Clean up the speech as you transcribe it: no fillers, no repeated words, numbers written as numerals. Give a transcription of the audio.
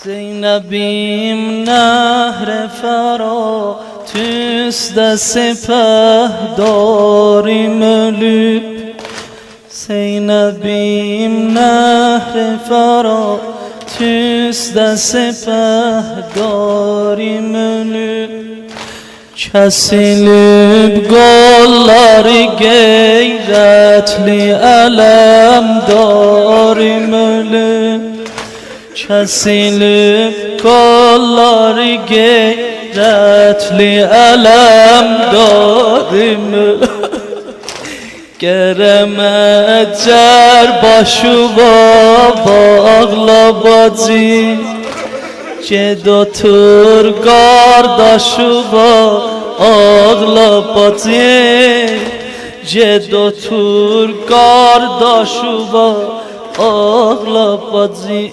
Zeynep'im nehre Fırat üstte sepehdarim ölüp, Zeynep'im nehre Fırat üstte sepehdarim ölüp, kesilip kolları gayretli elemdarim ölüp, kesilip kolları gayretli elemdarim ölüp, Geremecer başıma bağla bacı, Ged otur kardeşime ağla bacı, Ged otur kardeşime ağla bacı.